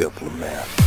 simple math.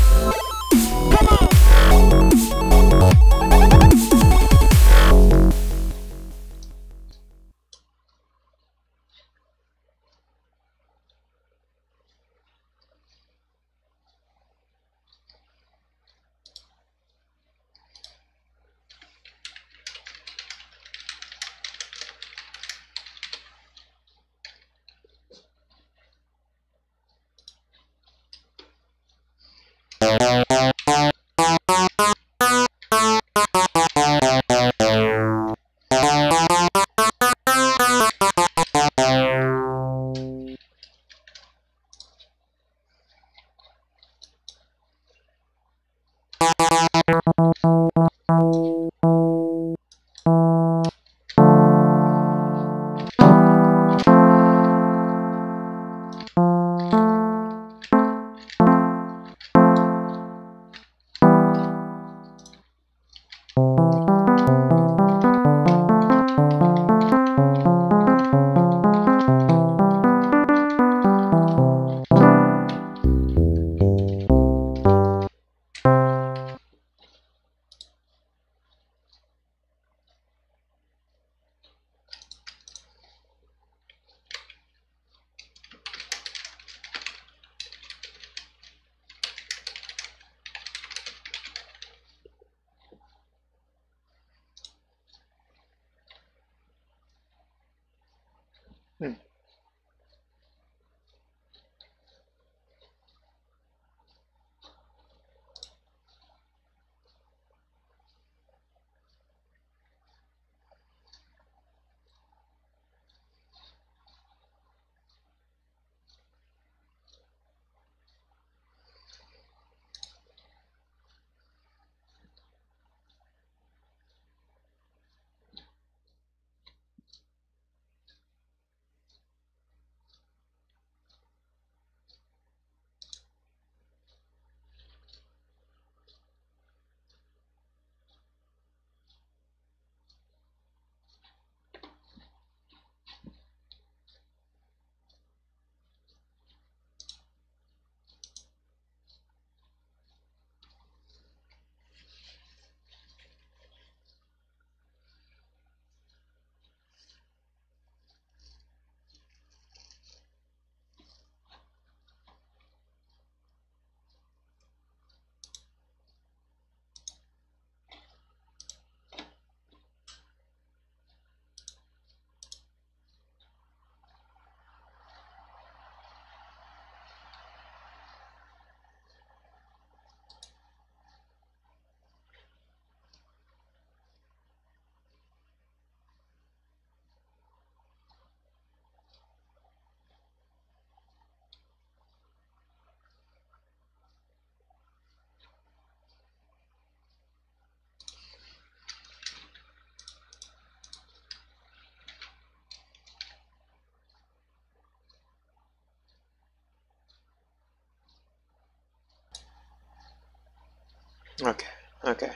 Okay, okay.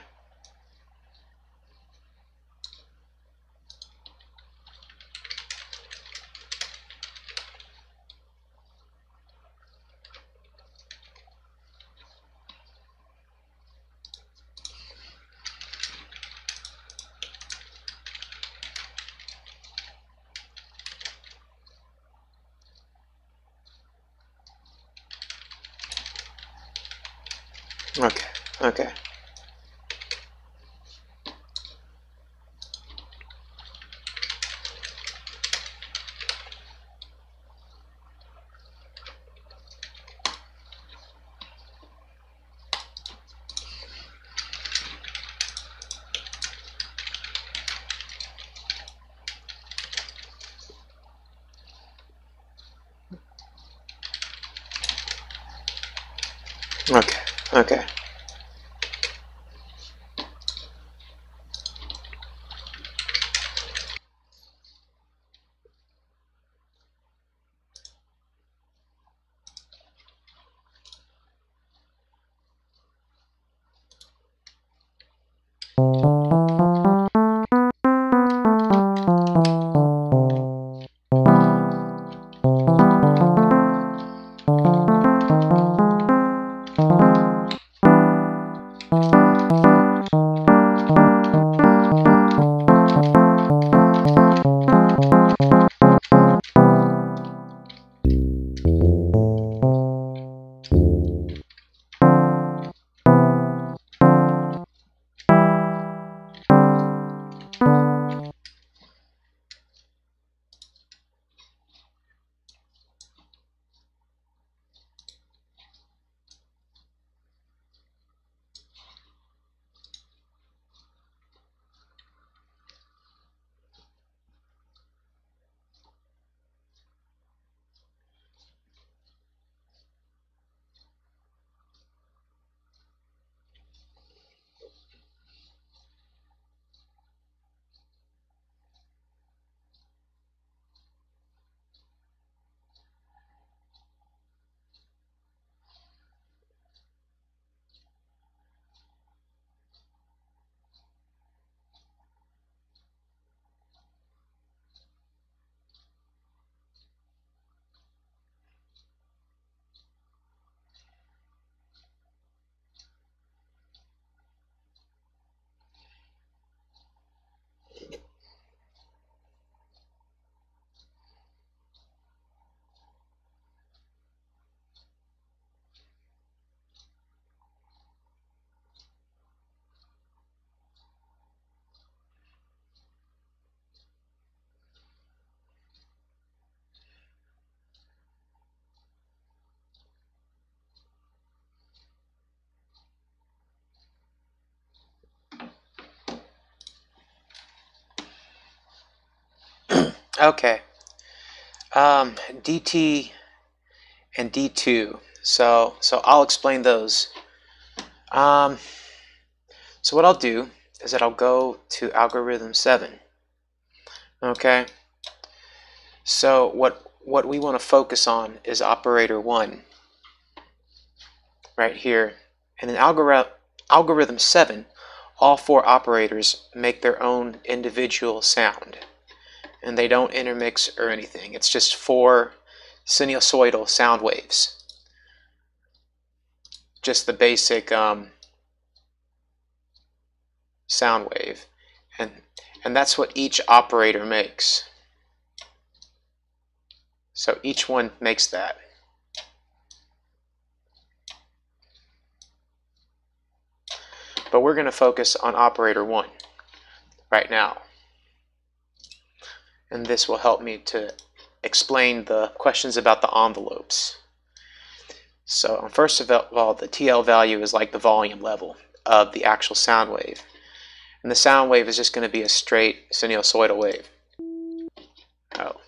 Okay, okay. Okay, okay. Okay. DT and D2. So I'll explain those. So what I'll do is that I'll go to algorithm 7. Okay. So what we want to focus on is operator 1 right here. And in algorithm 7, all 4 operators make their own individual sound, and they don't intermix or anything. It's just 4 sinusoidal sound waves. Just the basic sound wave, and that's what each operator makes. So each one makes that. But we're going to focus on operator 1 right now. And this will help me to explain the questions about the envelopes. So first of all, the TL value is like the volume level of the actual sound wave. And the sound wave is just going to be a straight sinusoidal wave. Oh.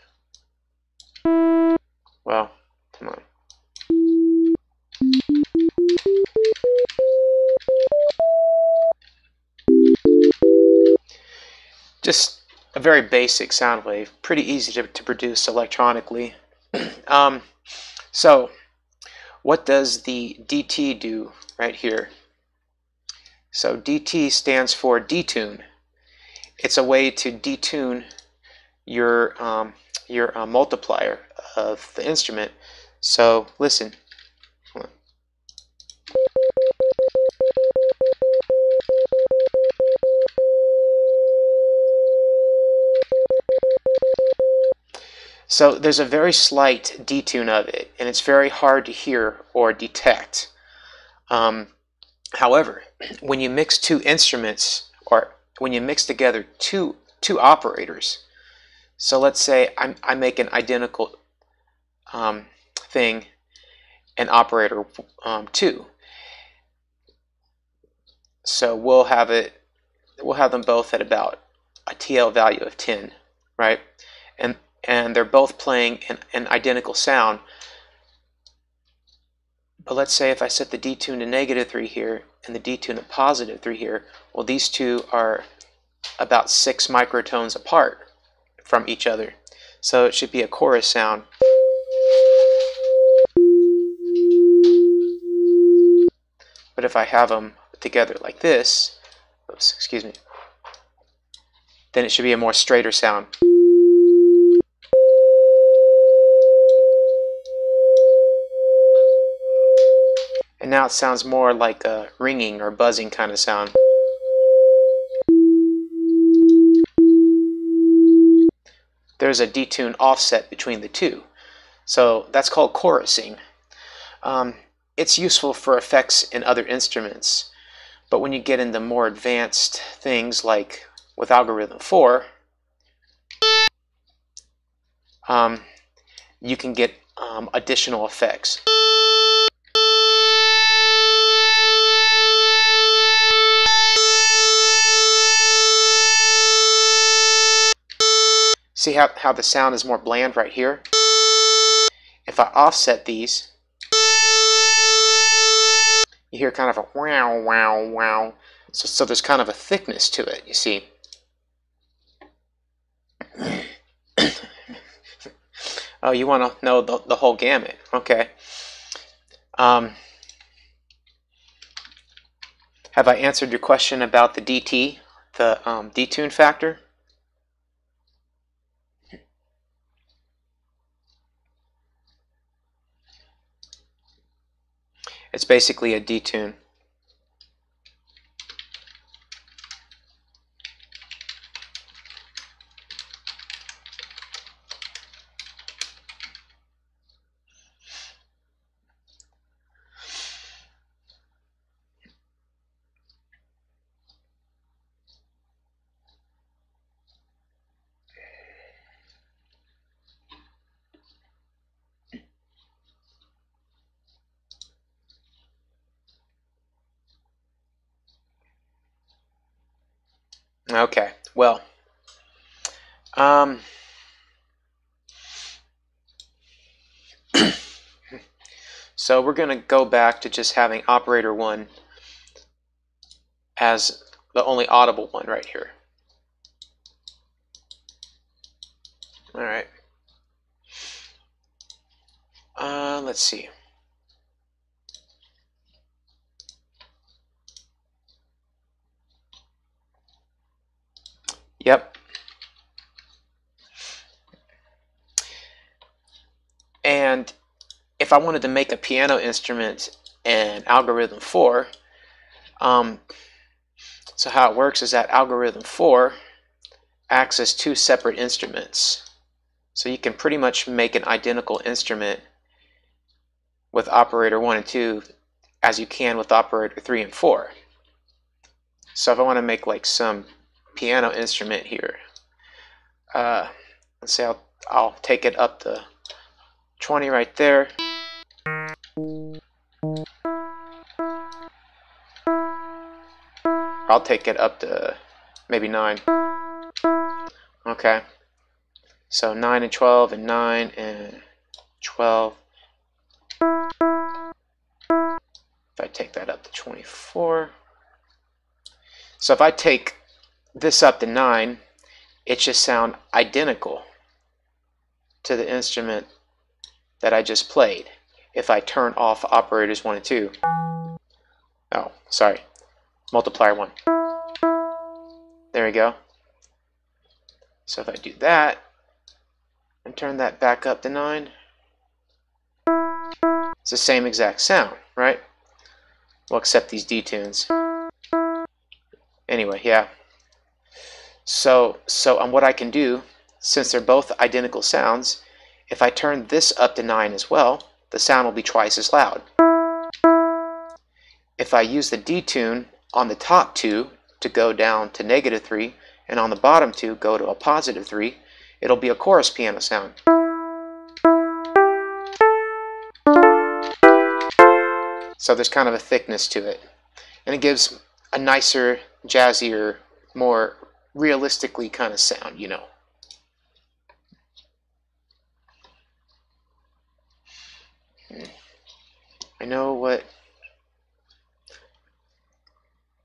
Well, come on. Just a very basic sound wave, pretty easy to produce electronically. So what does the DT do right here? So DT stands for detune. It's a way to detune your multiplier of the instrument. So listen. So there's a very slight detune of it, and it's very hard to hear or detect. However, when you mix 2 instruments, or when you mix together two operators, so let's say I make an identical thing in operator 2. So we'll have them both at about a TL value of 10, right? And they're both playing an identical sound. But let's say if I set the detune to -3 here and the detune to +3 here, well, these two are about 6 microtones apart from each other. So it should be a chorus sound. But if I have them together like this, oops, excuse me, then it should be a more straighter sound. And now it sounds more like a ringing or buzzing kind of sound. There's a detune offset between the two. So that's called chorusing. It's useful for effects in other instruments, but when you get into more advanced things like with algorithm 4, you can get additional effects. See how the sound is more bland right here? If I offset these, you hear kind of a wow, wow, wow. So there's kind of a thickness to it, you see. Oh, you want to know the whole gamut. Okay. Have I answered your question about the DT, the detune factor? It's basically a detune. Okay, well, So we're going to go back to just having operator 1 as the only audible one right here. Alright. Let's see. Yep. And if I wanted to make a piano instrument in algorithm 4, so how it works is that algorithm 4 acts as two separate instruments. So you can pretty much make an identical instrument with operator 1 and 2 as you can with operator 3 and 4. So if I want to make like some piano instrument here, let's say I'll take it up to 20 right there. I'll take it up to maybe 9. Okay. So 9 and 12 and 9 and 12. If I take that up to 24. So if I take this up to 9, it should sound identical to the instrument that I just played if I turn off operators 1 and 2. Oh, sorry. Multiplier 1. There we go. So if I do that and turn that back up to 9, it's the same exact sound, right? Well, except these detunes. Anyway, yeah. So what I can do, since they're both identical sounds, if I turn this up to 9 as well, the sound will be twice as loud. If I use the detune on the top 2 to go down to -3, and on the bottom 2 go to a +3, it'll be a chorus piano sound. So there's kind of a thickness to it. And it gives a nicer, jazzier, more realistically kind of sound, you know. I know what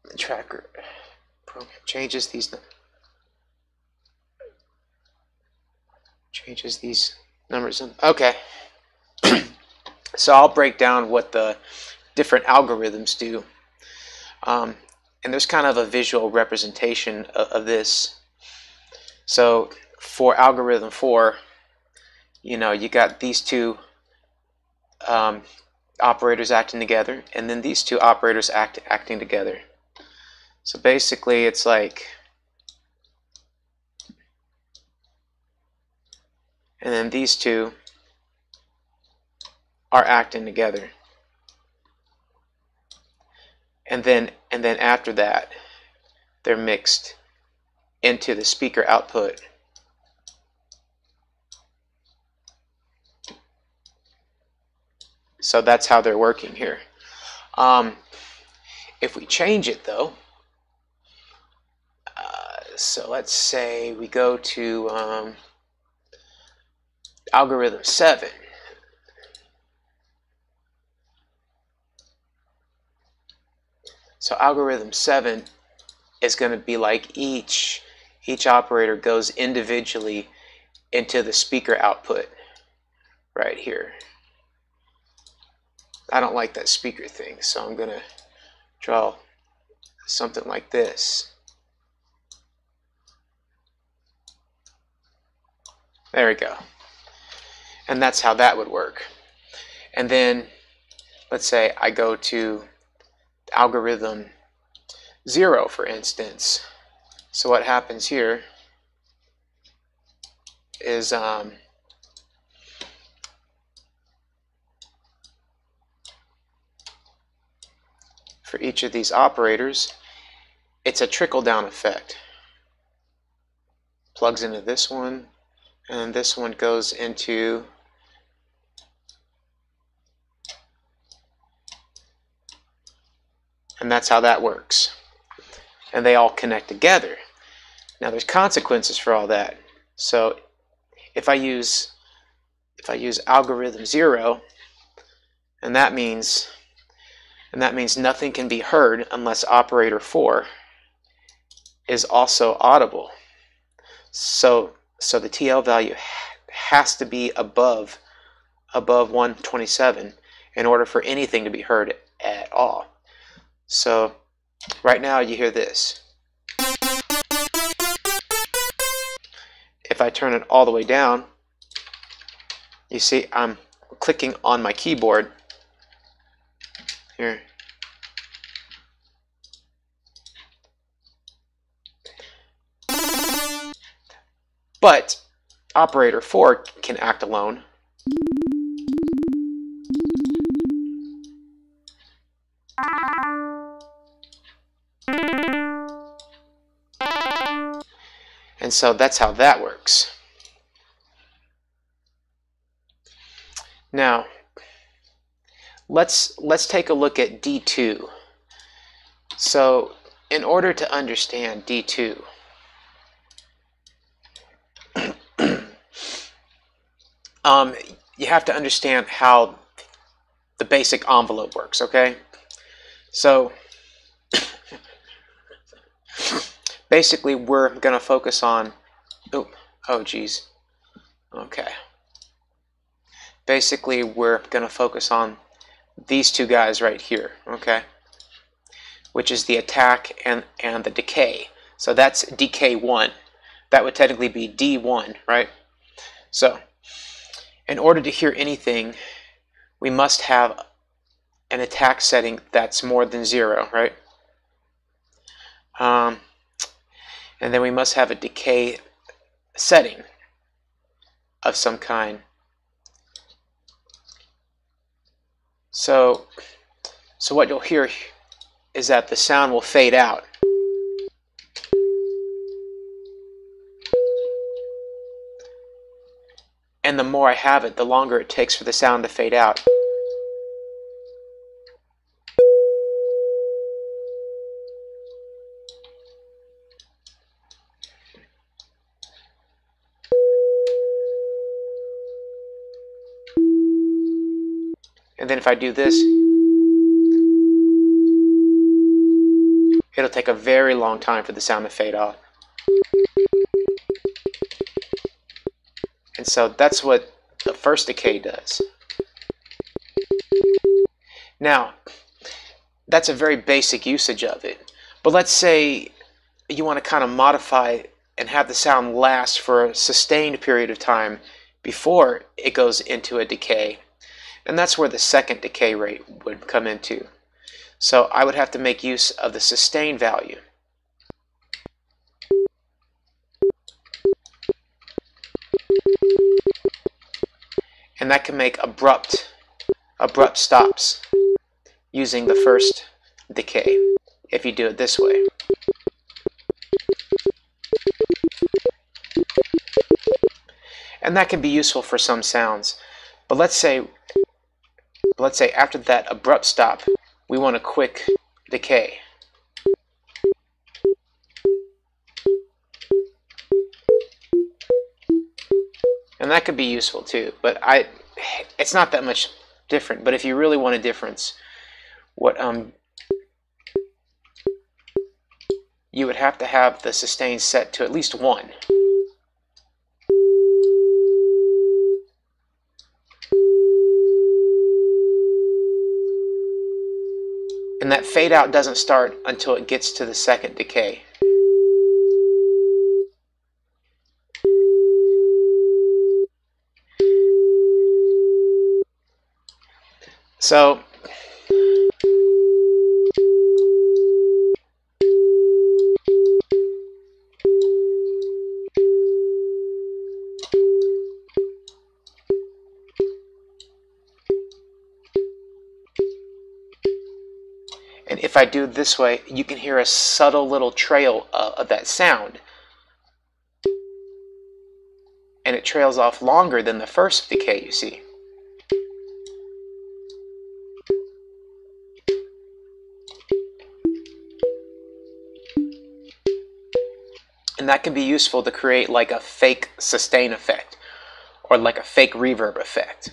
the tracker program changes these numbers. Okay. So I'll break down what the different algorithms do. And there's kind of a visual representation of this. So for algorithm 4, you know, you got these two operators acting together, and then these two operators acting together. So basically it's like, and then these two are acting together. And then after that, they're mixed into the speaker output. So that's how they're working here. If we change it though, so let's say we go to algorithm 7. So algorithm 7 is going to be like each operator goes individually into the speaker output right here. I don't like that speaker thing, so I'm going to draw something like this. There we go. And that's how that would work. And then let's say I go to algorithm 0, for instance. So what happens here is for each of these operators, it's a trickle-down effect. Plugs into this one, and this one goes into and that's how that works. And they all connect together. Now there's consequences for all that. So if I use algorithm 0, And that means nothing can be heard unless operator 4 is also audible. So the TL value has to be above 127 in order for anything to be heard at all. So right now you hear this. If I turn it all the way down, you see I'm clicking on my keyboard here. But operator 4 can act alone. And so that's how that works. Now, let's take a look at D2. So, in order to understand D2, you have to understand how the basic envelope works, okay? So, basically, we're going to focus on... Oh, geez. Okay. Basically, we're going to focus on these two guys right here, okay? Which is the attack and the decay. So that's decay 1. That would technically be D1, right? So, in order to hear anything, we must have an attack setting that's more than 0, right? And then we must have a decay setting of some kind. So what you'll hear is that the sound will fade out. And the more I have it, the longer it takes for the sound to fade out. And then if I do this, it'll take a very long time for the sound to fade off. And so that's what the first decay does. Now, that's a very basic usage of it. But let's say you want to kind of modify and have the sound last for a sustained period of time before it goes into a decay. And that's where the second decay rate would come into. So I would have to make use of the sustain value. And that can make abrupt stops using the first decay if you do it this way. And that can be useful for some sounds. But let's say after that abrupt stop, we want a quick decay. And that could be useful too, but it's not that much different. But if you really want a difference, what you would have to have the sustain set to at least 1. And that fade out doesn't start until it gets to the second decay. So and if I do it this way, you can hear a subtle little trail of that sound. And it trails off longer than the first decay, you see. And that can be useful to create like a fake sustain effect or like a fake reverb effect.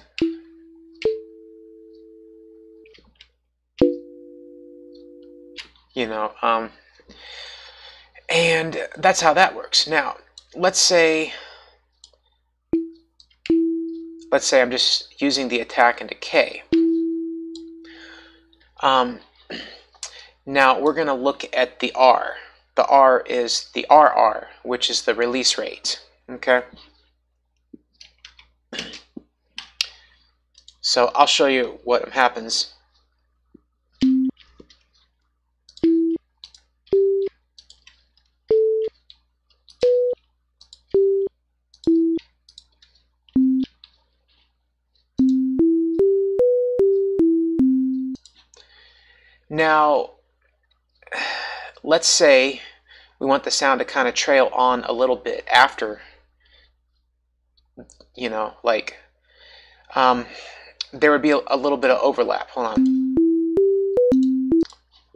you know, and that's how that works. Now, let's say I'm just using the attack and decay. Now we're going to look at the R. The R is the RR, which is the release rate. Okay. So I'll show you what happens. Now, let's say we want the sound to kind of trail on a little bit after, you know, like there would be a little bit of overlap. Hold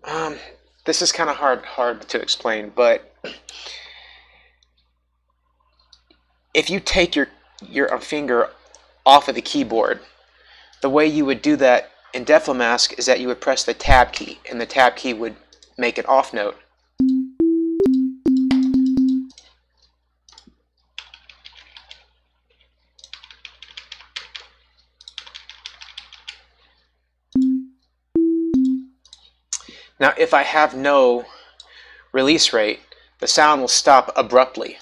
on. This is kind of hard to explain, but if you take your finger off of the keyboard, the way you would do that in Deflomask is that you would press the tab key, and the tab key would make an off note. Now, if I have no release rate, the sound will stop abruptly.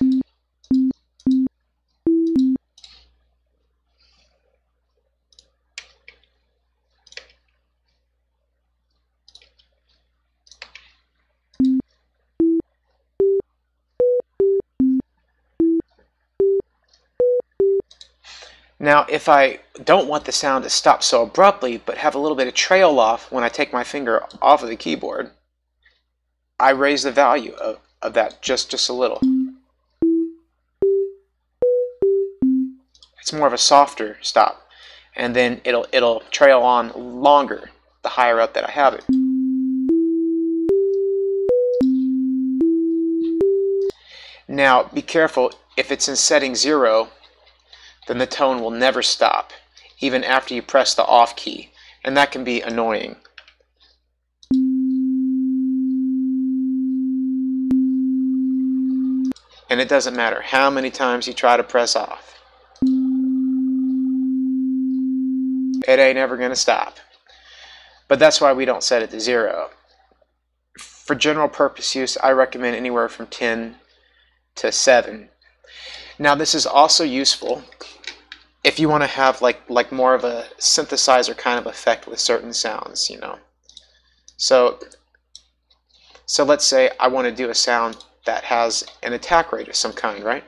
Now, if I don't want the sound to stop so abruptly, but have a little bit of trail off when I take my finger off of the keyboard, I raise the value of that just a little. It's more of a softer stop, and then it'll trail on longer the higher up that I have it. Now, be careful, if it's in setting 0, then the tone will never stop, even after you press the off key, and that can be annoying. And it doesn't matter how many times you try to press off. It ain't ever going to stop. But that's why we don't set it to 0. For general purpose use, I recommend anywhere from 10 to 7. Now, this is also useful if you want to have like more of a synthesizer kind of effect with certain sounds, you know. So let's say I want to do a sound that has an attack rate of some kind, right?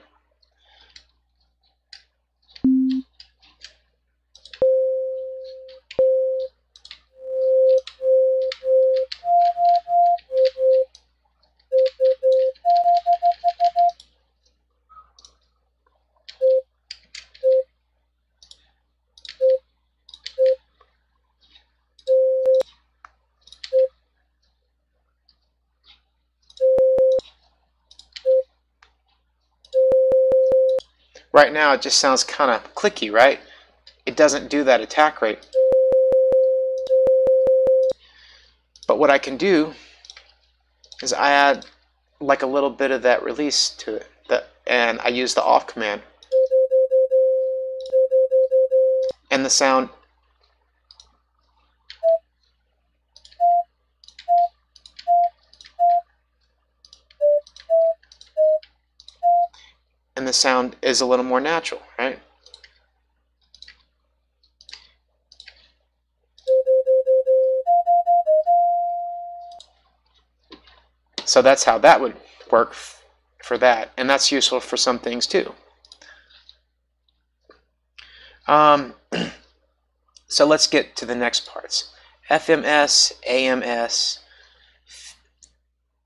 Right now it just sounds kind of clicky, right? It doesn't do that attack rate. But what I can do is I add like a little bit of that release to it, and I use the off command. And the sound is a little more natural, right? So that's how that would work for that, and that's useful for some things too. So let's get to the next parts. FMS, AMS,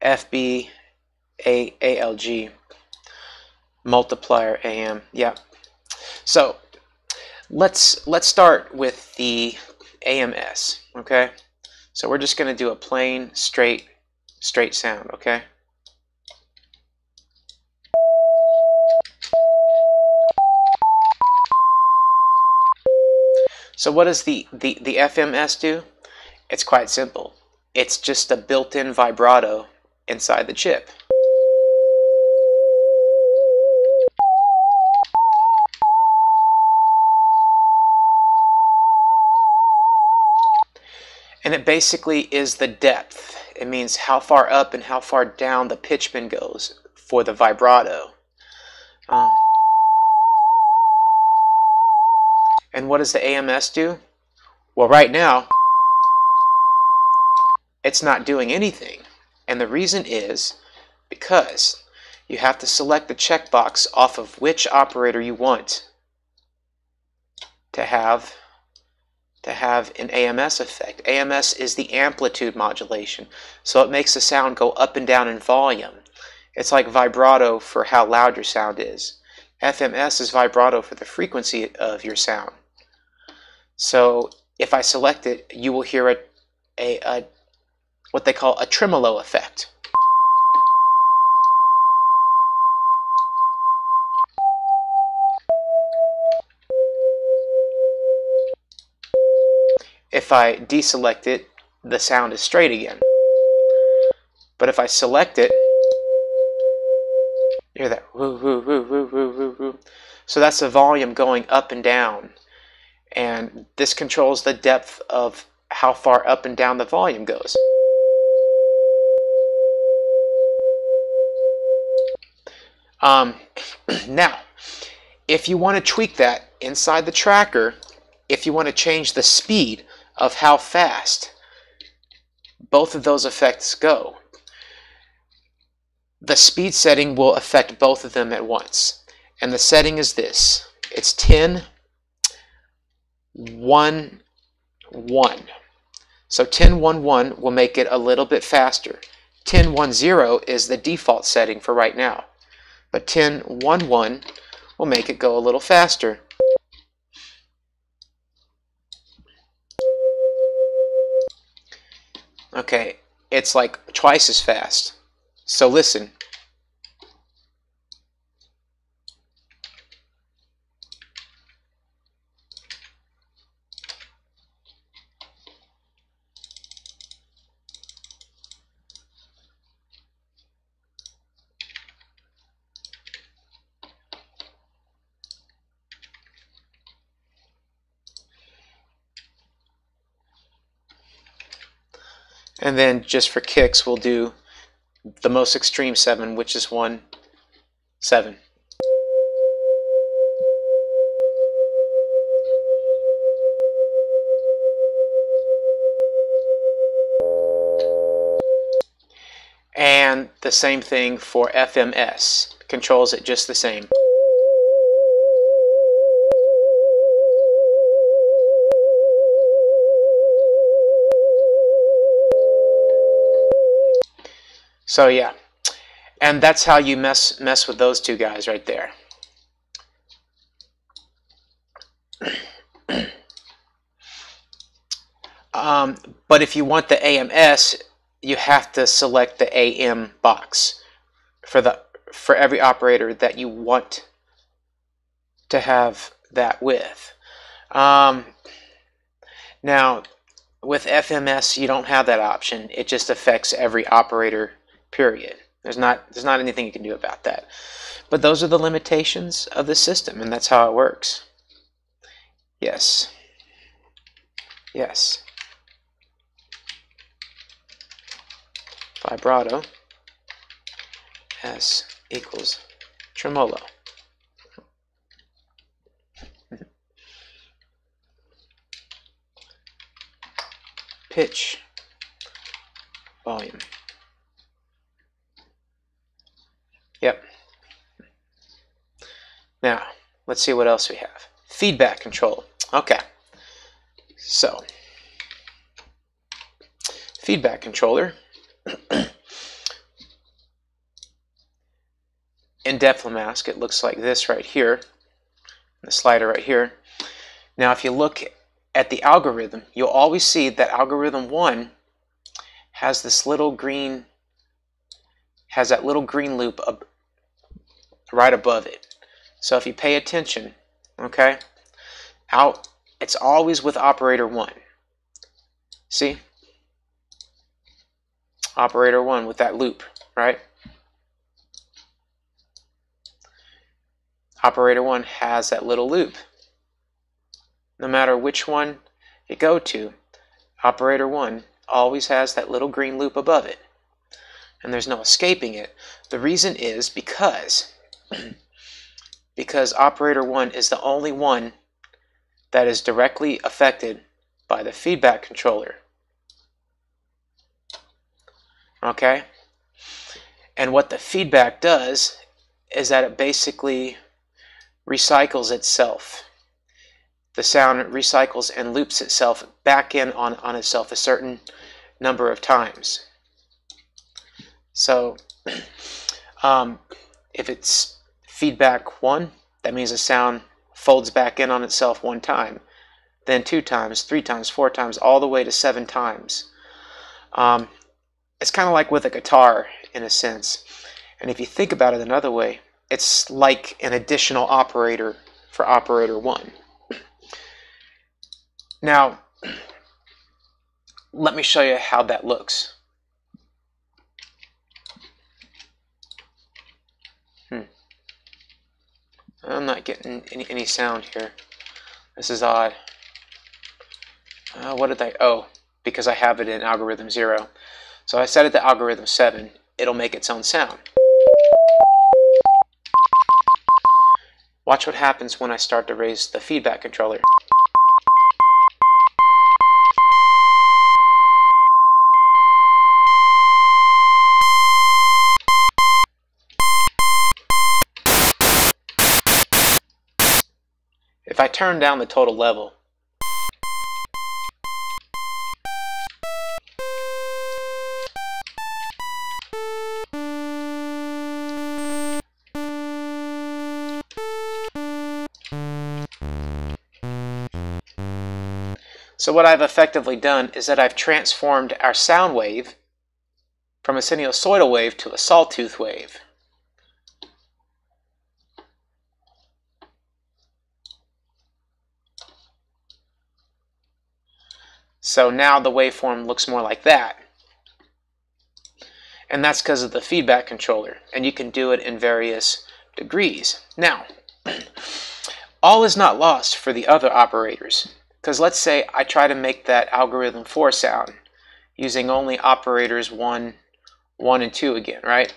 FB, ALG, Multiplier, AM. Yeah. So let's start with the AMS. Okay. So we're just going to do a plain straight sound. Okay. So what does the FMS do? It's quite simple. it's just a built-in vibrato inside the chip. And it basically is the depth. It means how far up and how far down the pitch bend goes for the vibrato. And what does the AMS do? Well, right now, it's not doing anything. And the reason is because you have to select the checkbox off of which operator you want to have an AMS effect. AMS is the amplitude modulation, so it makes the sound go up and down in volume. It's like vibrato for how loud your sound is. FMS is vibrato for the frequency of your sound. So if I select it, you will hear a what they call a tremolo effect. If I deselect it, the sound is straight again. But if I select it, you hear that woo, woo, woo, woo, woo, woo, woo. So that's the volume going up and down. And this controls the depth of how far up and down the volume goes. Now, if you want to tweak that inside the tracker, if you want to change the speed of how fast both of those effects go, the speed setting will affect both of them at once. And the setting is this. It's 10, 1, 1. So 10, 1, 1 will make it a little bit faster. 10, 1, 0 is the default setting for right now. But 10, 1, 1 will make it go a little faster. Okay, it's like twice as fast. So listen. And then just for kicks, we'll do the most extreme 7, which is 1, 7. And the same thing for FMS. Controls it just the same. So yeah, and that's how you mess with those two guys right there. But if you want the AMS, you have to select the AM box for every operator that you want to have that with. Now, with FMS, you don't have that option. It just affects every operator. Period. There's not anything you can do about that. But those are the limitations of the system, and that's how it works. Yes. Yes. Vibrato. S equals tremolo. Pitch. Volume. Yep. Now, let's see what else we have. Feedback control. Okay. So, feedback controller. In depth mask, it looks like this right here. The slider right here. Now, if you look at the algorithm, you'll always see that algorithm 1 has this little green, that little green loop right above it. So if you pay attention, okay, it's always with operator 1. See? Operator 1 with that loop, right? Operator 1 has that little loop. No matter which one you go to, Operator 1 always has that little green loop above it. And there's no escaping it. The reason is because Operator 1 is the only one that is directly affected by the feedback controller. Okay? And what the feedback does is that it basically recycles itself. The sound recycles and loops itself back in on itself a certain number of times. So if it's feedback 1, that means the sound folds back in on itself 1 time, then 2 times, 3 times, 4 times, all the way to 7 times. It's kind of like with a guitar in a sense. And if you think about it another way, it's like an additional operator for Operator 1. Now, let me show you how that looks. I'm not getting any sound here. This is odd. What did I... Oh, because I have it in algorithm 0. So I set it to algorithm 7. It'll make its own sound. Watch what happens when I start to raise the feedback controller. If I turn down the total level, so what I've effectively done is that I've transformed our sound wave from a sinusoidal wave to a sawtooth wave. So now the waveform looks more like that. And that's because of the feedback controller. And you can do it in various degrees. Now, all is not lost for the other operators. Because let's say I try to make that algorithm 4 sound using only operators 1, 1, and 2 again, right?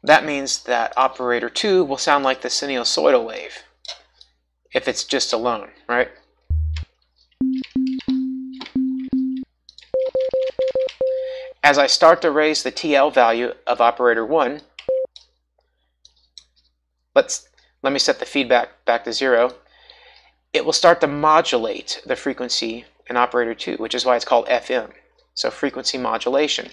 That means that operator 2 will sound like the sinusoidal wave if it's just alone, right? As I start to raise the TL value of operator 1, let me set the feedback back to 0. It will start to modulate the frequency in operator 2, which is why it's called FM. So frequency modulation.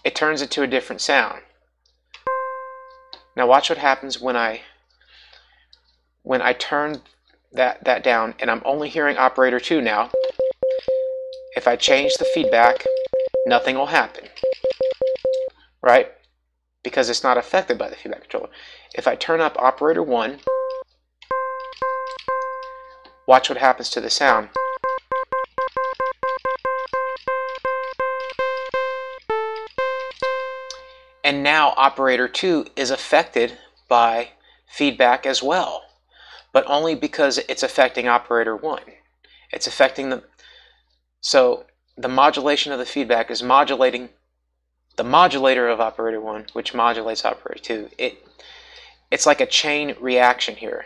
It turns into a different sound. Now watch what happens when I turn that down and I'm only hearing operator 2 now. If I change the feedback, nothing will happen, right? Because it's not affected by the feedback controller. If I turn up operator 1, watch what happens to the sound. And now operator 2 is affected by feedback as well, but only because it's affecting operator 1. It's affecting the... So the modulation of the feedback is modulating the modulator of operator 1, which modulates operator 2. It's like a chain reaction here.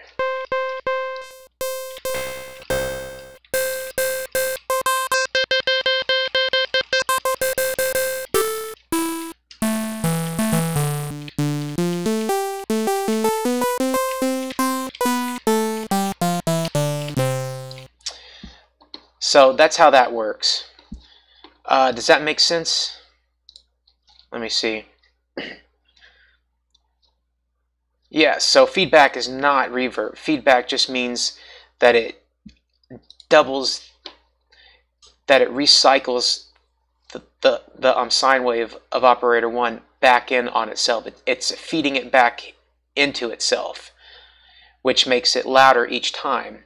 So that's how that works. Does that make sense? Let me see. Yeah, so feedback is not reverb. Feedback just means that it doubles, that it recycles the sine wave of operator 1 back in on itself. It's feeding it back into itself. which makes it louder each time,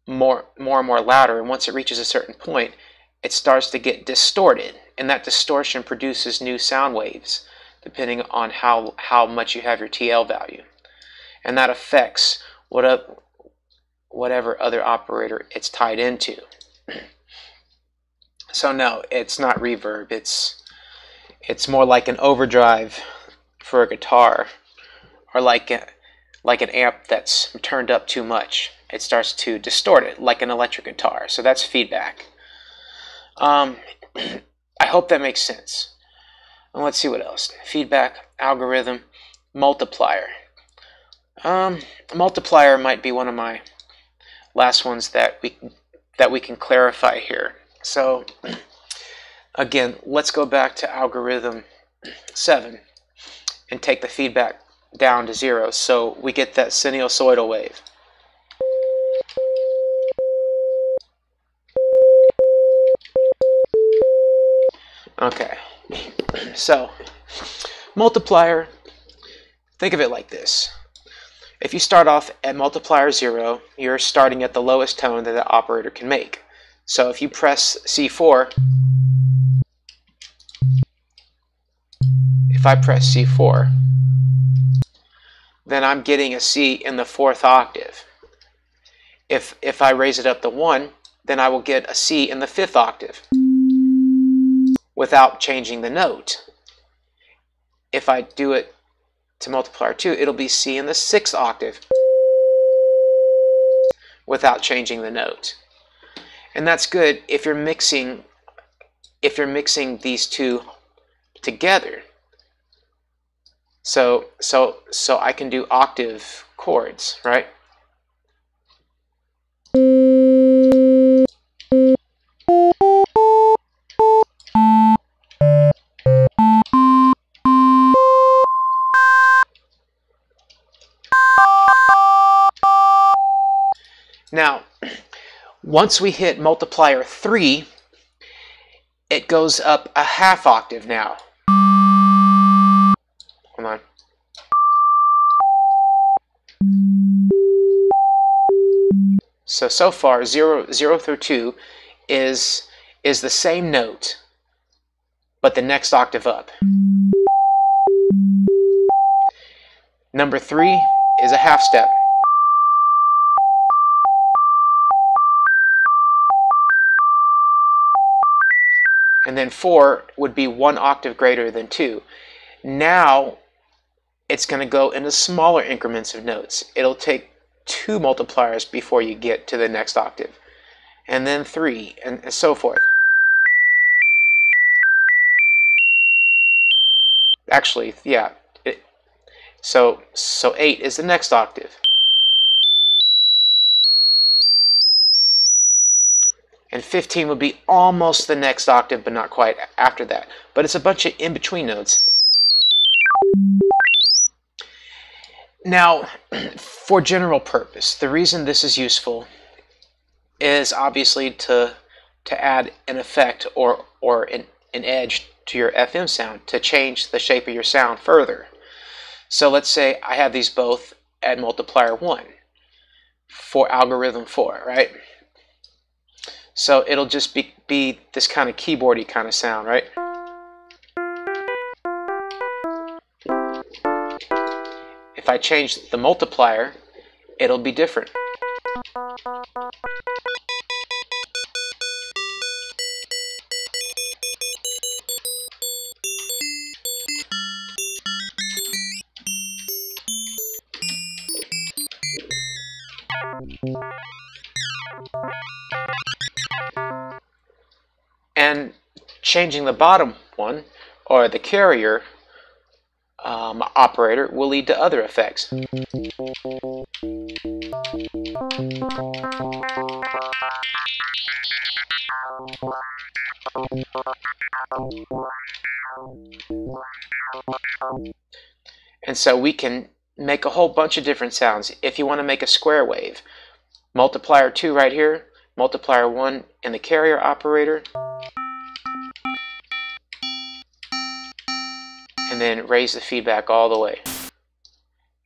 more and more louder, and once it reaches a certain point, it starts to get distorted, and that distortion produces new sound waves depending on how much you have your TL value, and that affects whatever other operator it's tied into. So no, it's not reverb, it's more like an overdrive for a guitar, or like an amp that's turned up too much. It starts to distort it like an electric guitar. So that's feedback. I hope that makes sense. And let's see what else. Feedback, algorithm, multiplier. Multiplier might be one of my last ones that we can clarify here. So again, let's go back to algorithm 7 and take the feedback down to 0, so we get that sinusoidal wave. Okay, so multiplier, think of it like this. If you start off at multiplier 0, you're starting at the lowest tone that the operator can make. So if you press C4, if I press C4, then I'm getting a C in the 4th octave. If I raise it up to 1, then I will get a C in the 5th octave without changing the note. If I do it to multiplier 2, it'll be C in the 6th octave without changing the note. And that's good if you're mixing these two together. So I can do octave chords, right? Now, once we hit multiplier 3, it goes up a half octave now. Hold on. So far, 0 through 2 is the same note, but the next octave up. Number 3 is a half step. And then 4 would be 1 octave greater than 2. Now it's going to go into smaller increments of notes. It'll take 2 multipliers before you get to the next octave, and then 3, and so forth. Actually, yeah. So 8 is the next octave. And 15 would be almost the next octave, but not quite after that. But it's a bunch of in-between notes. Now, for general purpose, the reason this is useful is obviously to add an effect or an edge to your FM sound, to change the shape of your sound further. So let's say I have these both at multiplier 1 for algorithm 4, right? So it'll just be this kind of keyboardy kind of sound, right? If I change the multiplier, it'll be different. And changing the bottom one, or the carrier operator, will lead to other effects. And so we can make a whole bunch of different sounds. If you want to make a square wave, multiplier 2 right here, multiplier 1 in the carrier operator, and then raise the feedback all the way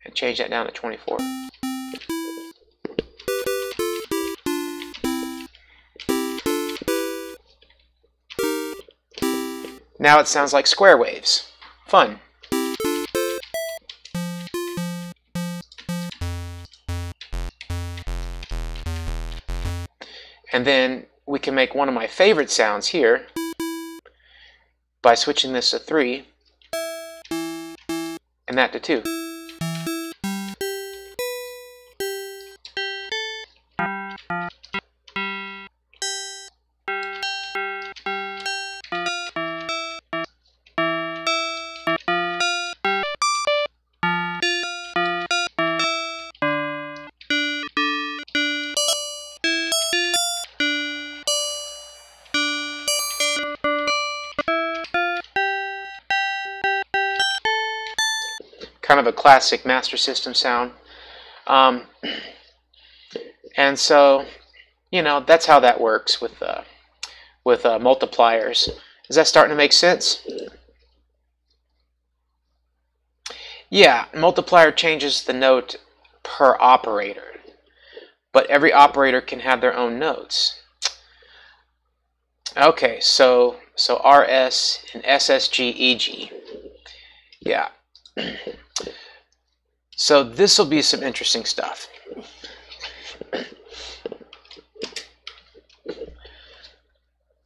and change that down to 24. Now it sounds like square waves. Fun. And then we can make one of my favorite sounds here by switching this to 3 and that to 2. Kind of a classic Master System sound. And so, you know, that's how that works with multipliers. Is that starting to make sense? Yeah, multiplier changes the note per operator, but every operator can have their own notes. Okay, so RS and SSG, EG. Yeah. So this will be some interesting stuff.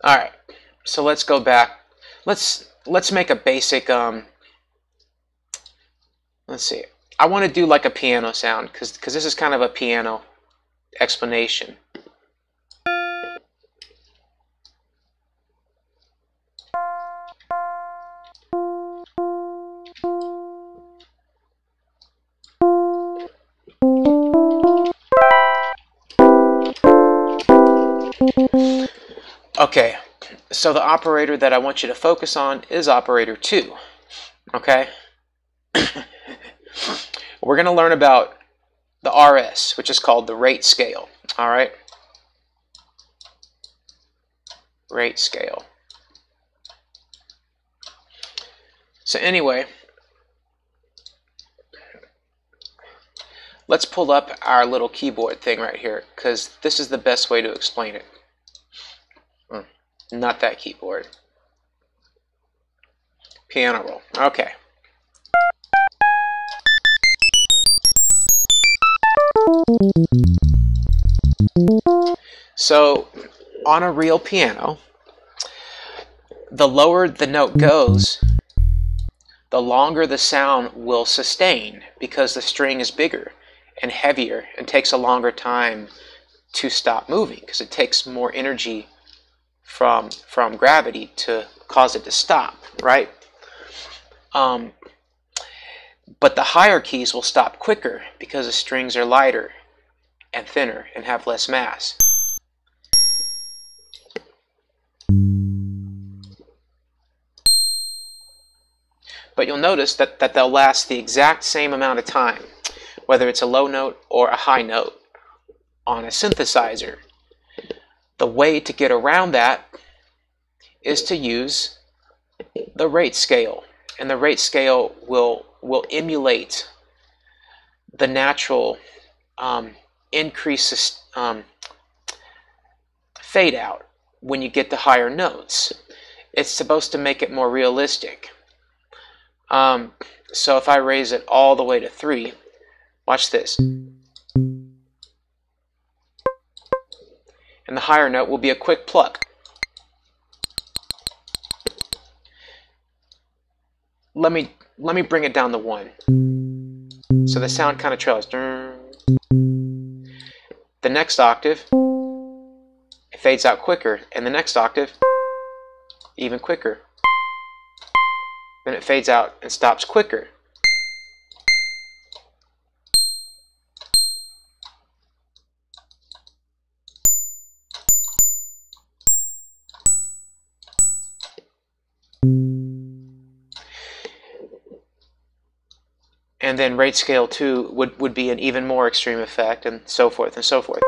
All right, so let's go back. Let's make a basic. Let's see. I want to do like a piano sound because this is kind of a piano explanation. Okay, so the operator that I want you to focus on is operator 2. Okay? We're going to learn about the RS, which is called the rate scale. All right? Rate scale. So anyway, let's pull up our little keyboard thing right here, because this is the best way to explain it. Not that keyboard. Piano roll. Okay. So, on a real piano, the lower the note goes, the longer the sound will sustain because the string is bigger and heavier and takes a longer time to stop moving because it takes more energy from gravity to cause it to stop, right? But the higher keys will stop quicker because the strings are lighter and thinner and have less mass. But you'll notice that they'll last the exact same amount of time, whether it's a low note or a high note on a synthesizer. The way to get around that is to use the rate scale, and the rate scale will emulate the natural increase fade out when you get to higher notes. It's supposed to make it more realistic. So if I raise it all the way to 3, watch this. And the higher note will be a quick pluck. Let me bring it down to 1. So the sound kind of trails. The next octave, it fades out quicker, and the next octave, even quicker. Then it fades out and stops quicker. And then rate scale 2 would be an even more extreme effect, and so forth and so forth.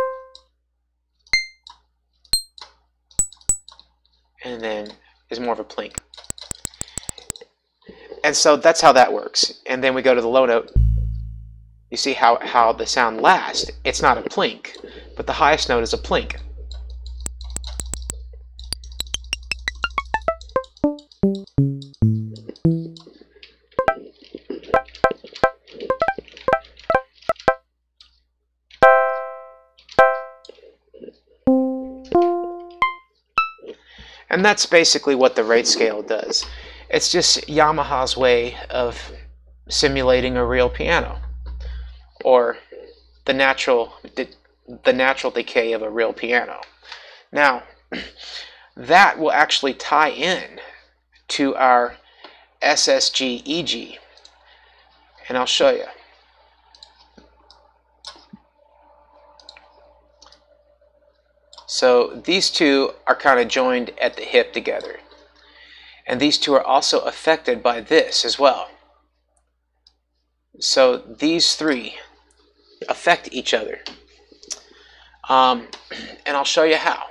And then is more of a plink. And so that's how that works. And then we go to the low note. You see how the sound lasts. It's not a plink, but the highest note is a plink. And that's basically what the rate scale does. It's just Yamaha's way of simulating a real piano, or the natural decay of a real piano. Now, that will actually tie in to our SSG-EG, and I'll show you. So these two are kind of joined at the hip together, and these two are also affected by this as well. So these three affect each other, and I'll show you how.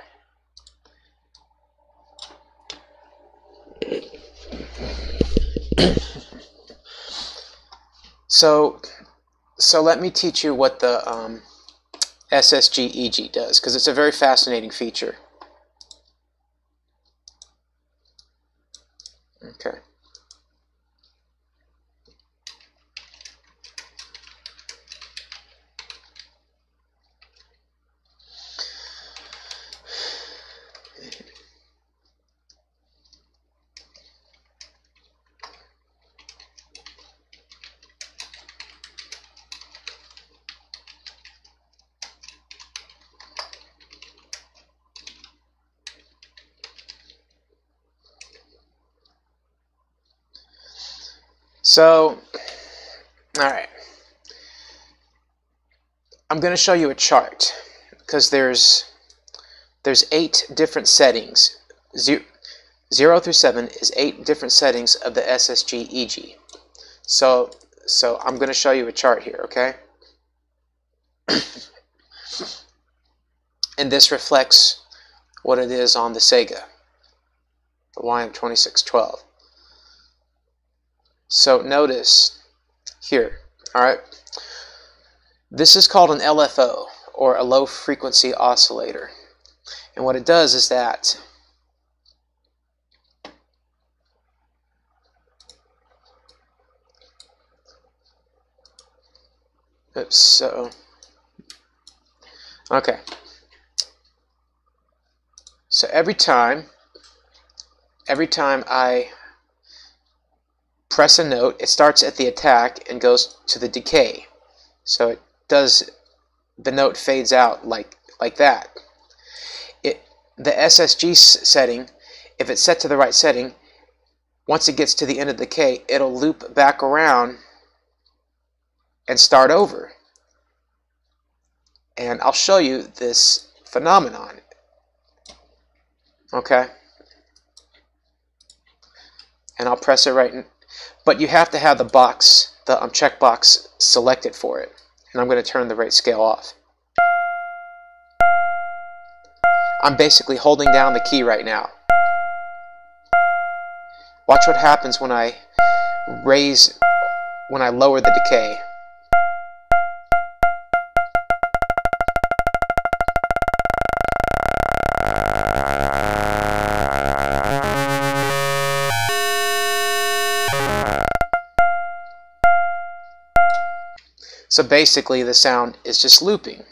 So let me teach you what the SSG-EG does, because it's a very fascinating feature. Okay. So, all right, I'm going to show you a chart, because there's 8 different settings. 0 through 7 is 8 different settings of the SSG-EG. So I'm going to show you a chart here, okay? And this reflects what it is on the Sega, the YM2612. So notice here, all right, this is called an LFO, or a low frequency oscillator. And what it does is that okay. So every time I press a note, it starts at the attack and goes to the decay. So it does, the note fades out like that. The SSG setting, if it's set to the right setting, once it gets to the end of the decay, it'll loop back around and start over. And I'll show you this phenomenon. Okay? And I'll press it right in. But you have to have the box, the checkbox selected for it. And I'm going to turn the rate scale off. I'm basically holding down the key right now. Watch what happens when I lower the decay. So basically the sound is just looping.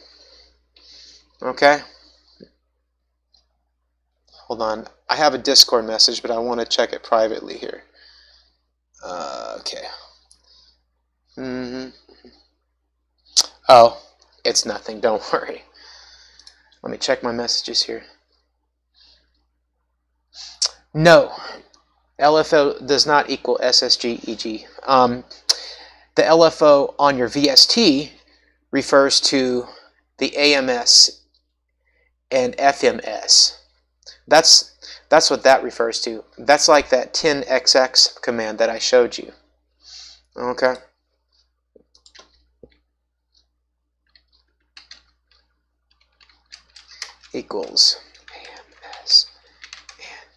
Okay? Hold on. I have a Discord message, but I want to check it privately here. Okay. Oh, it's nothing. Don't worry. Let me check my messages here. No. LFO does not equal SSG-EG. The LFO on your VST refers to the AMS and FMS. That's what that refers to. That's like that 10XX command that I showed you. Okay? Equals AMS and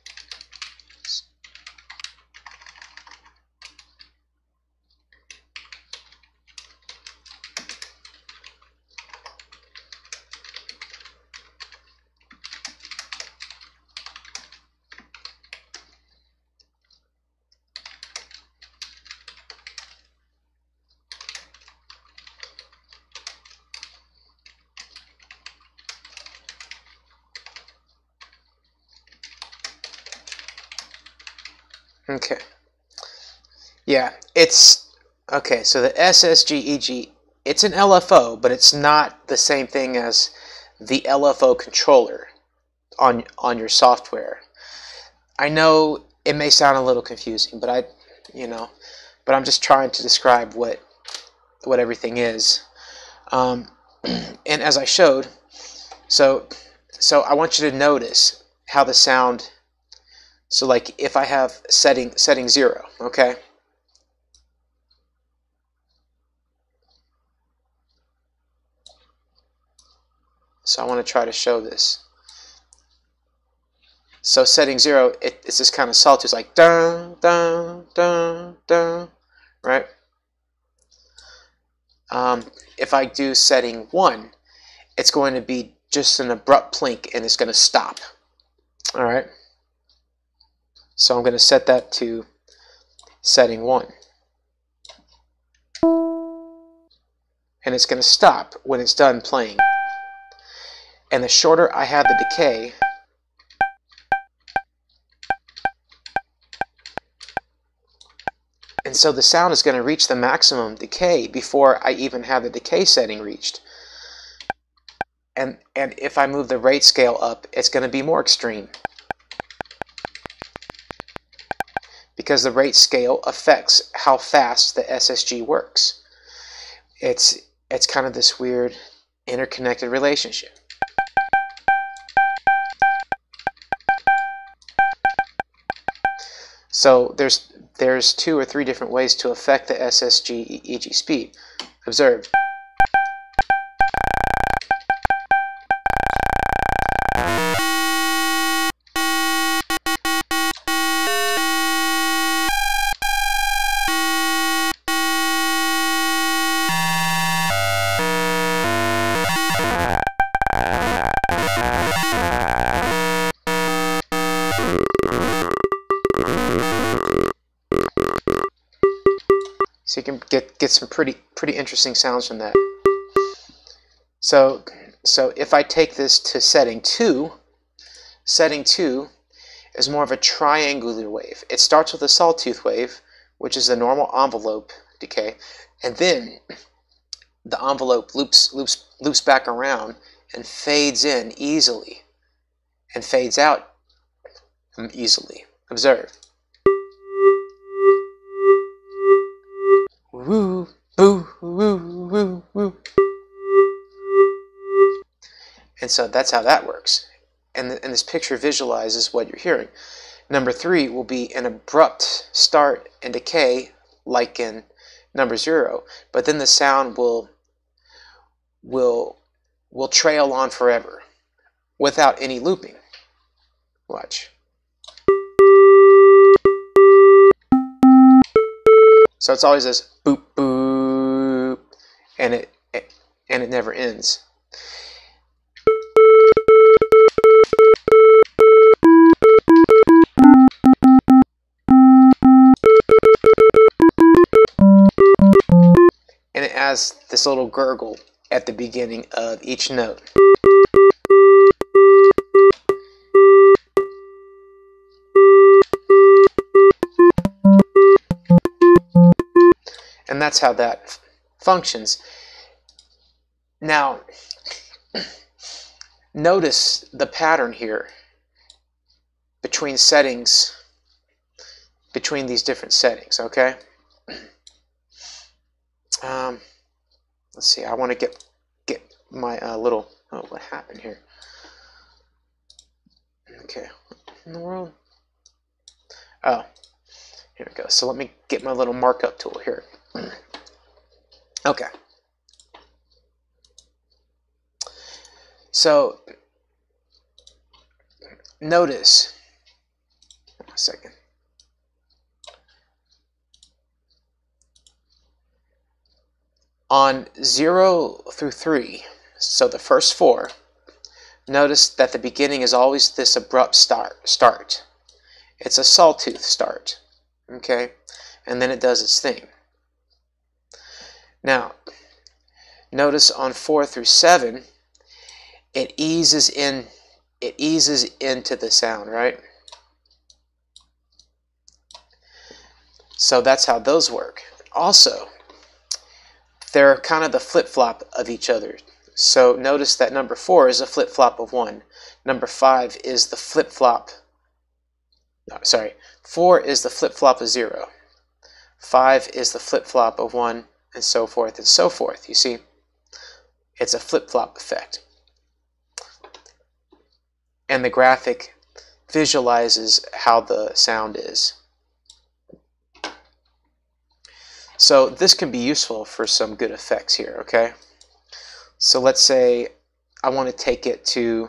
Okay. Yeah, it's okay. So the SSGEG, it's an LFO, but it's not the same thing as the LFO controller on your software. I know it may sound a little confusing, but I'm just trying to describe what everything is. And as I showed, so I want you to notice how the sound. So like if I have setting 0, okay. So I want to try to show this. So setting 0, it's this kind of sawtooth. It's like dun dun dun dun, right? If I do setting 1, it's going to be just an abrupt plink, and it's going to stop. All right. So I'm going to set that to setting 1, and it's going to stop when it's done playing. And the shorter I have the decay, and so the sound is going to reach the maximum decay before I even have the decay setting reached. And if I move the rate scale up, it's going to be more extreme, because the rate scale affects how fast the SSG works. It's kind of this weird interconnected relationship. So there's 2 or 3 different ways to affect the SSG EG speed. Observe. So you can get some pretty interesting sounds from that. So if I take this to setting 2 is more of a triangular wave. It starts with a sawtooth wave, which is the normal envelope decay, and then the envelope loops back around and fades in easily and fades out easily. Observe. Woo, woo, woo, woo, woo. And so that's how that works. And this picture visualizes what you're hearing. Number 3 will be an abrupt start and decay, like in number 0, but then the sound will trail on forever without any looping. Watch. So it's always this boop boop, and it never ends. And it has this little gurgle at the beginning of each note. And that's how that functions. Now, notice the pattern here between settings, between these different settings, okay? Let's see, I want to get my little, oh, what happened here? Okay, what in the world? Oh, here we go. So let me get my little markup tool here. Okay. So notice, a second. On 0 through 3, so the first 4, notice that the beginning is always this abrupt start. It's a sawtooth start, okay? And then it does its thing. Now, notice on 4 through 7, it eases into the sound, right? So that's how those work. Also, they're kind of the flip-flop of each other. So notice that number 4 is a flip-flop of 1. Number 5 is the flip-flop. No, sorry, 4 is the flip-flop of 0. 5 is the flip-flop of 1, and so forth and so forth. You see, it's a flip-flop effect. And the graphic visualizes how the sound is. So this can be useful for some good effects here, okay? So let's say I want to take it to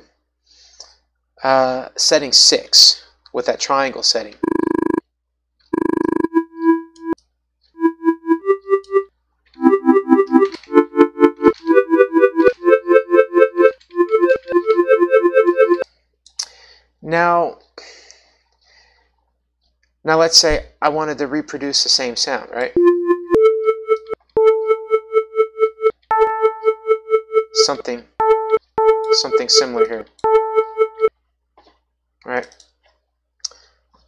setting 6 with that triangle setting. Now let's say I wanted to reproduce the same sound, right? Something similar here. Right?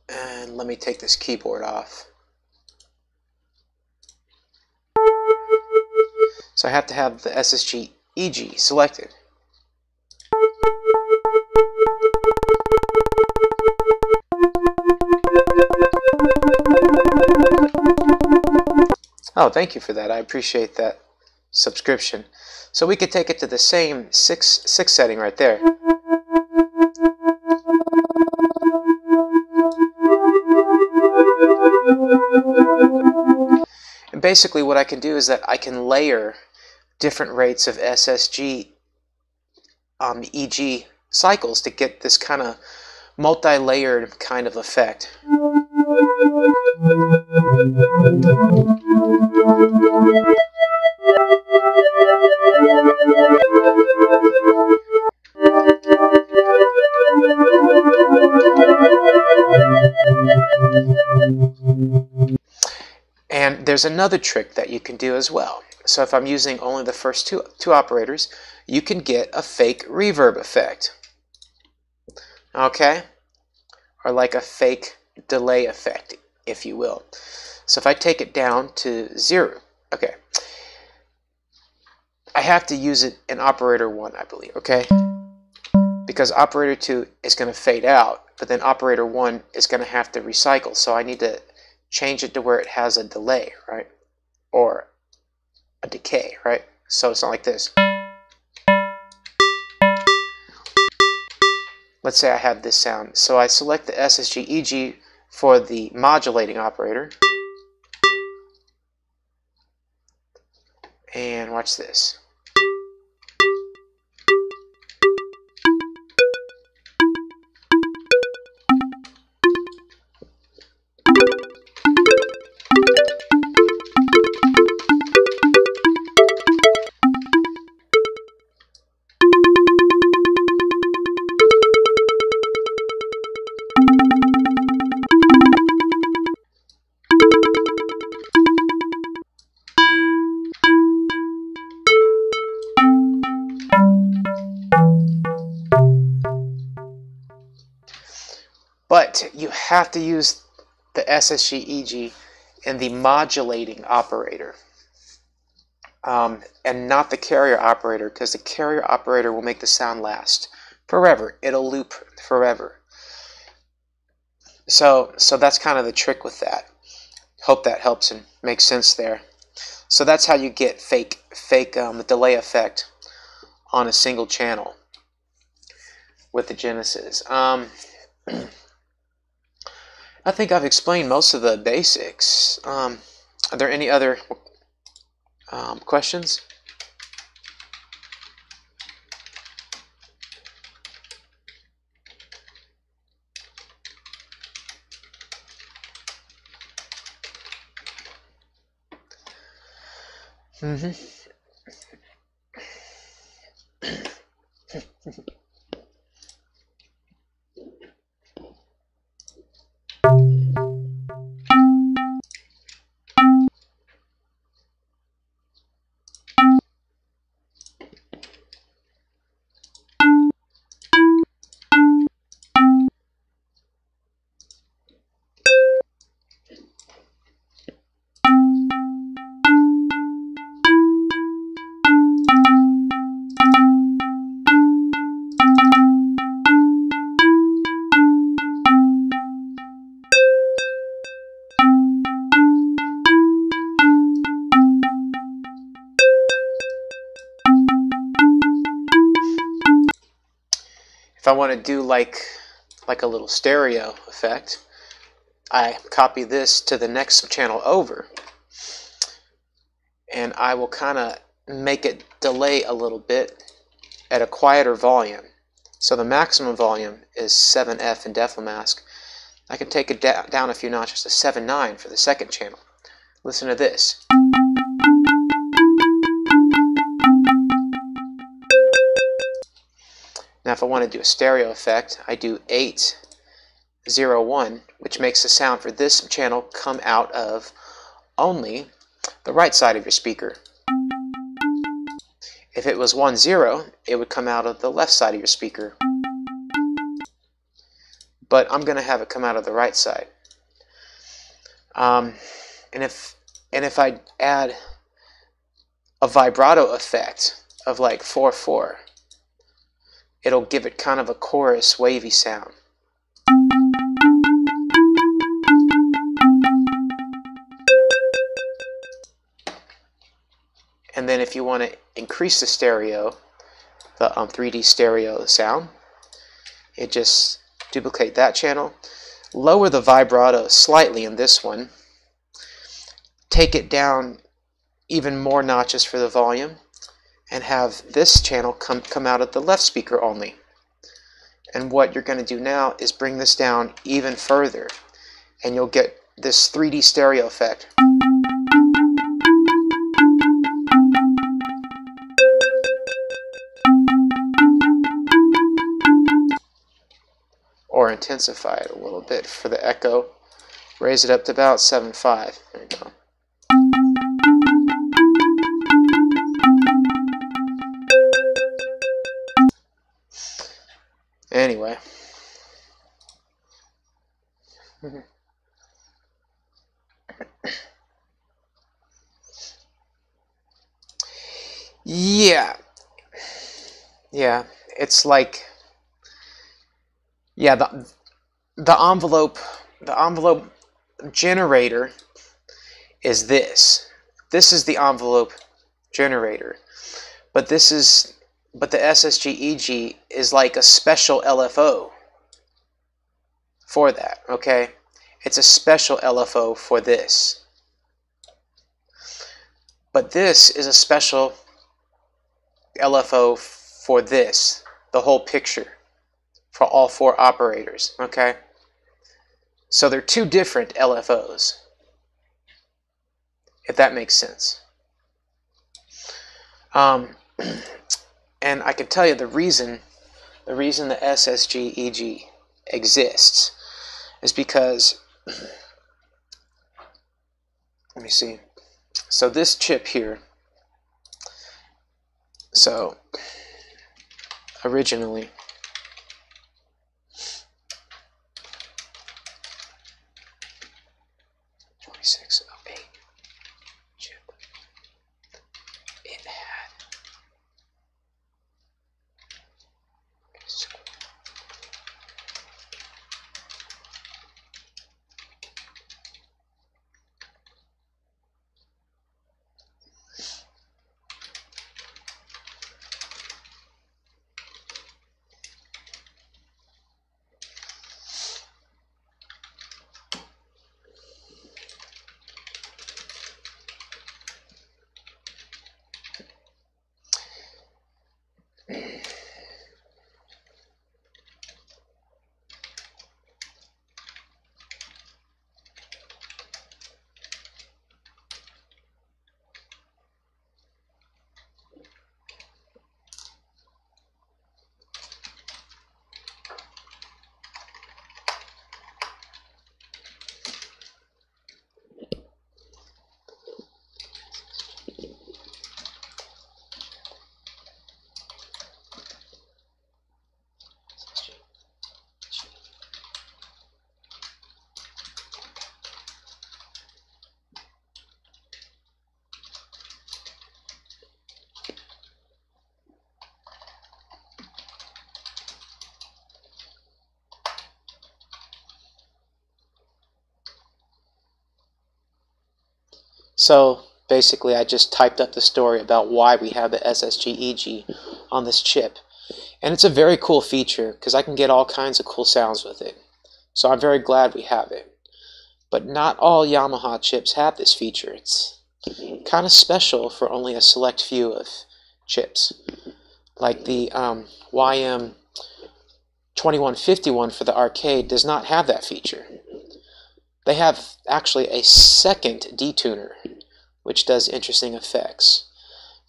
And let me take this keyboard off. So I have to have the SSG EG selected. Oh, thank you for that. I appreciate that subscription. So we could take it to the same 6 setting right there. And basically what I can do is that I can layer different rates of SSG EG cycles to get this kind of multi-layered kind of effect. And there's another trick that you can do as well. So if I'm using only the first two operators, you can get a fake reverb effect. Okay? Or like a fake delay effect, if you will. So if I take it down to 0, okay, I have to use it in operator 1, I believe, okay? Because operator 2 is going to fade out, but then operator 1 is going to have to recycle. So I need to change it to where it has a delay, right? Or a decay, right? So it's not like this. Let's say I have this sound. So I select the SSG EG for the modulating operator. And watch this. But you have to use the SSG EG in the modulating operator and not the carrier operator, because the carrier operator will make the sound last forever. It'll loop forever. So that's kind of the trick with that. Hope that helps and makes sense there. So that's how you get fake delay effect on a single channel with the Genesis. I think I've explained most of the basics. Are there any other questions? If I want to do like a little stereo effect, I copy this to the next channel over, and I will kind of make it delay a little bit at a quieter volume. So the maximum volume is 7F in Defo Mask. I can take it down a few notches to 7.9 for the second channel. Listen to this. Now if I want to do a stereo effect, I do 8.0.1, which makes the sound for this channel come out of only the right side of your speaker. If it was 1.0, it would come out of the left side of your speaker. But I'm going to have it come out of the right side. And if I add a vibrato effect of like 4.4, it'll give it kind of a chorus wavy sound. And then if you want to increase the stereo, the 3D stereo sound, it just duplicate that channel, lower the vibrato slightly in this one, take it down even more notches for the volume, and have this channel come out of the left speaker only. And what you're going to do now is bring this down even further, and you'll get this 3D stereo effect. Or intensify it a little bit for the echo. Raise it up to about 7.5. There you go. Anyway. Yeah, it's like, yeah, the envelope generator is this. This is the envelope generator. But the SSG-EG is like a special LFO for that, okay? It's a special LFO for this. But this is a special LFO for this, the whole picture, for all 4 operators, okay? So they're 2 different LFOs, if that makes sense. And I can tell you the reason the SSG-EG exists is because, let me see, so this chip here, so originally, chip, it had So basically I just typed up the story about why we have the SSG-EG on this chip. And it's a very cool feature because I can get all kinds of cool sounds with it. So I'm very glad we have it. But not all Yamaha chips have this feature. It's kind of special for only a select few of chips. Like the YM2151 for the arcade does not have that feature. They have actually a second detuner, which does interesting effects,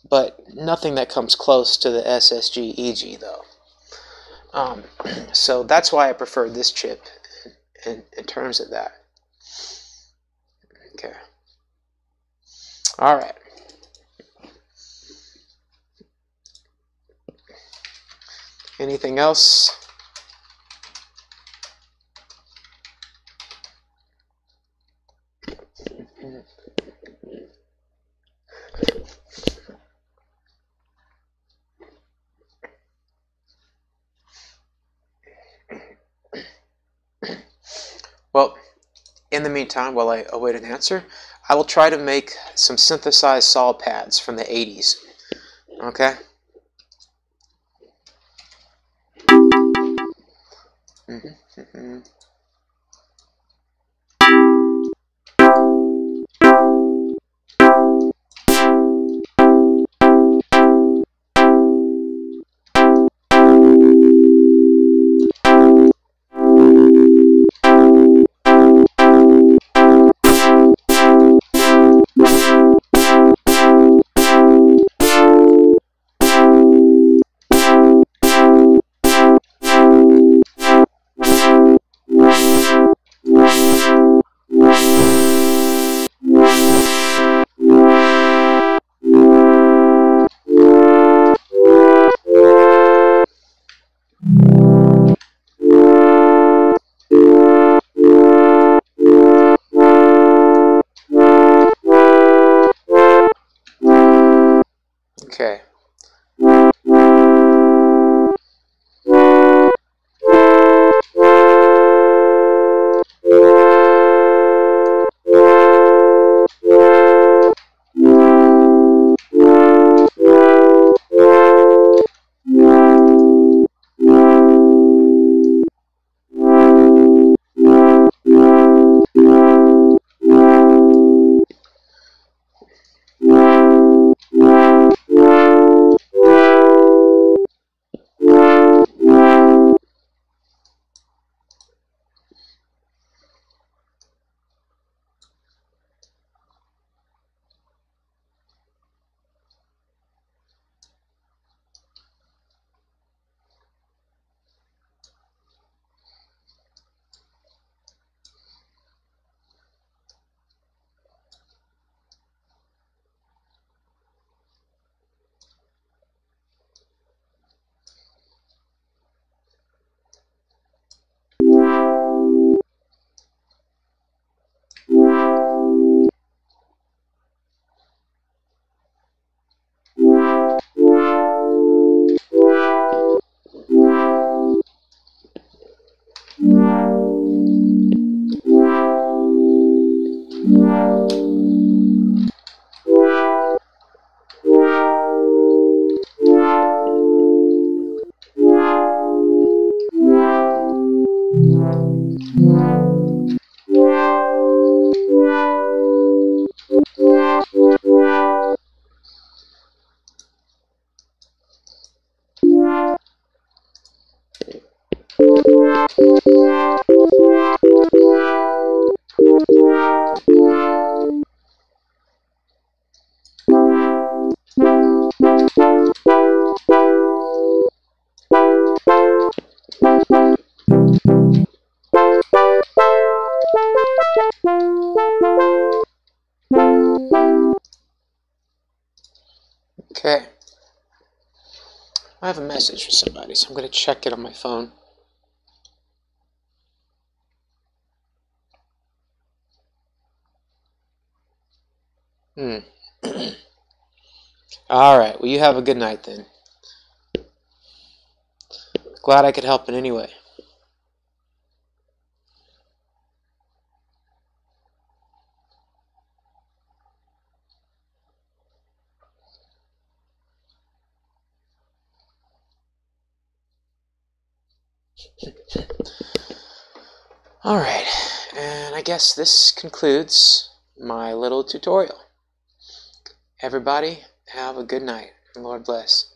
but nothing that comes close to the SSG EG though. So that's why I prefer this chip in terms of that. Okay. All right. Anything else? Well, in the meantime, while I await an answer, I will try to make some synthesized saw pads from the 80s. Okay? Okay. Okay. I have a message for somebody, so I'm going to check it on my phone. Alright, well you have a good night then. Glad I could help in any way. Alright, and I guess this concludes my little tutorial. Everybody, have a good night, and Lord bless.